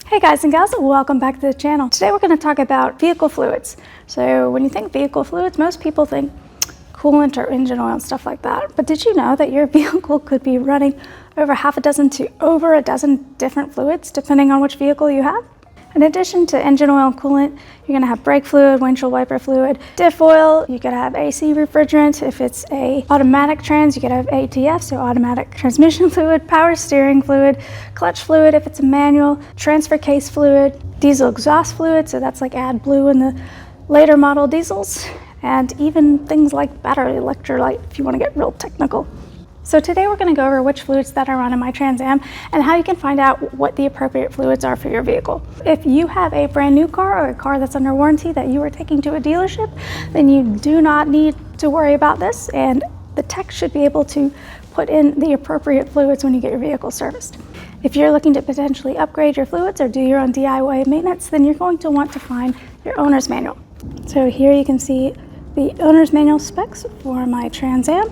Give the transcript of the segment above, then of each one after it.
Hey guys and gals, welcome back to the channel. Today we're going to talk about vehicle fluids. So when you think vehicle fluids, most people think coolant or engine oil and stuff like that. But did you know that your vehicle could be running over half a dozen to over a dozen different fluids depending on which vehicle you have? In addition to engine oil and coolant, you're going to have brake fluid, windshield wiper fluid, diff oil. You could have AC refrigerant. If it's a automatic trans, you could have ATF, so automatic transmission fluid, power steering fluid, clutch fluid if it's a manual, transfer case fluid, diesel exhaust fluid, so that's like AdBlue in the later model diesels, and even things like battery electrolyte if you want to get real technical. So today we're going to go over which fluids that are on in my Trans Am and how you can find out what the appropriate fluids are for your vehicle. If you have a brand new car or a car that's under warranty that you are taking to a dealership, then you do not need to worry about this, and the tech should be able to put in the appropriate fluids when you get your vehicle serviced. If you're looking to potentially upgrade your fluids or do your own DIY maintenance, then you're going to want to find your owner's manual. So here you can see the owner's manual specs for my Trans Am.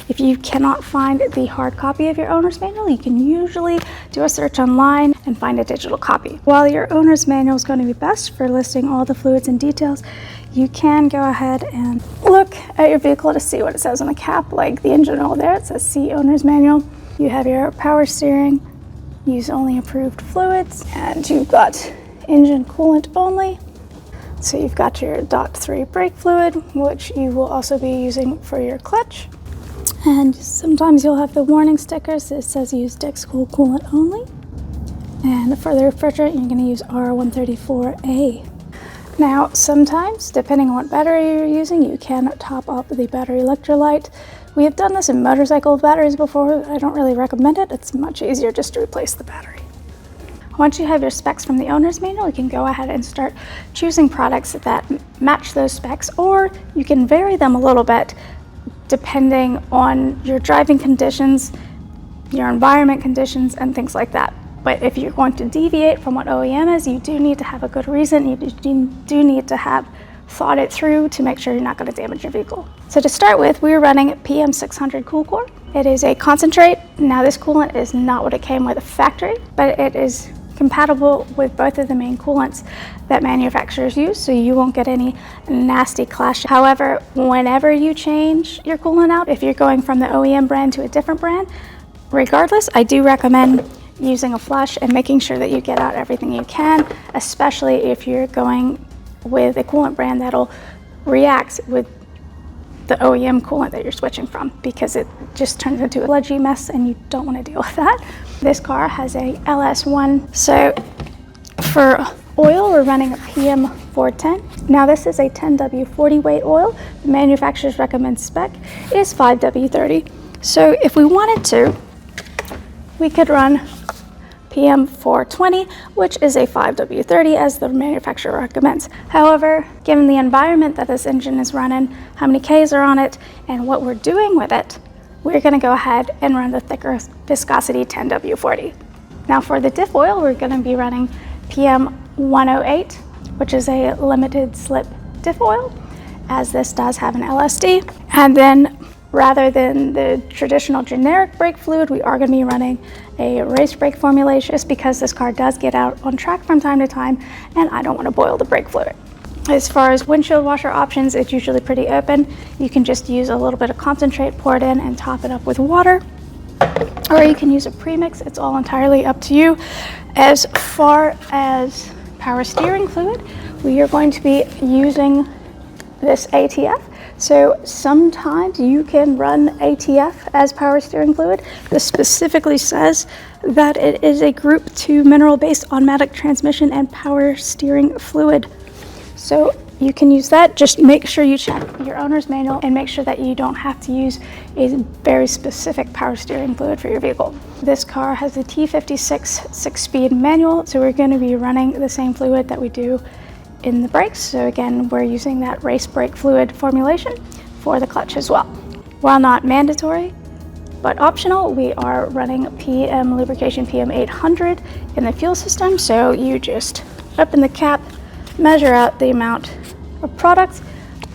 If you cannot find the hard copy of your owner's manual, you can usually do a search online and find a digital copy. While your owner's manual is going to be best for listing all the fluids and details, you can go ahead and look at your vehicle to see what it says on the cap, like the engine oil there. It says see owner's manual. You have your power steering, use only approved fluids, and you've got engine coolant only. So you've got your DOT3 brake fluid, which you will also be using for your clutch. And sometimes you'll have the warning stickers that says use dex-cool coolant only. And for the refrigerant, you're going to use R134A. Now, sometimes, depending on what battery you're using, you can top up the battery electrolyte. We have done this in motorcycle batteries before. I don't really recommend it. It's much easier just to replace the battery. Once you have your specs from the owner's manual, you can go ahead and start choosing products that match those specs, or you can vary them a little bit depending on your driving conditions, your environment conditions, and things like that. But if you're going to deviate from what OEM is, you do need to have a good reason. You do need to have thought it through to make sure you're not going to damage your vehicle. So to start with, we're running PM 600 Cool Core. It is a concentrate. Now this coolant is not what it came with a factory, but it is compatible with both of the main coolants that manufacturers use, so you won't get any nasty clash. However, whenever you change your coolant out, if you're going from the OEM brand to a different brand, regardless, I do recommend using a flush and making sure that you get out everything you can, especially if you're going with a coolant brand that'll react with the OEM coolant that you're switching from, because it just turns into a sludgy mess and you don't want to deal with that. This car has a LS1. So for oil, we're running a PM 410. Now this is a 10W40 weight oil. The manufacturer's recommended spec is 5W30. So if we wanted to, we could run PM 420, which is a 5W30 as the manufacturer recommends. However, given the environment that this engine is running, how many Ks are on it, and what we're doing with it, we're going to go ahead and run the thicker viscosity 10W40. Now for the diff oil, we're going to be running PM 108, which is a limited slip diff oil, as this does have an LSD. And then rather than the traditional generic brake fluid, we are going to be running a race brake formulation, just because this car does get out on track from time to time and I don't want to boil the brake fluid. As far as windshield washer options, it's usually pretty open. You can just use a little bit of concentrate, pour it in, and top it up with water. Or you can use a premix. It's all entirely up to you. As far as power steering fluid, we are going to be using this ATF. So sometimes you can run ATF as power steering fluid. This specifically says that it is a Group 2 mineral-based automatic transmission and power steering fluid. So you can use that. Just make sure you check your owner's manual and make sure that you don't have to use a very specific power steering fluid for your vehicle. This car has a T56 6-speed manual, so we're going to be running the same fluid that we do in the brakes. So again, we're using that race brake fluid formulation for the clutch as well. While not mandatory, but optional, we are running PM Lubrication PM 800 in the fuel system. So you just open the cap, measure out the amount of product,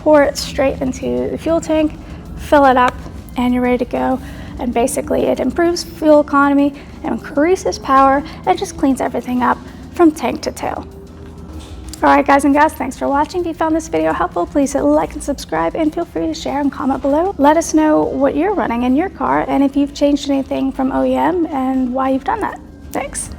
pour it straight into the fuel tank, fill it up, and you're ready to go. And basically it improves fuel economy, increases power, and just cleans everything up from tank to tail. Alright guys and gals, thanks for watching. If you found this video helpful, please hit like and subscribe, and feel free to share and comment below. Let us know what you're running in your car and if you've changed anything from OEM and why you've done that. Thanks.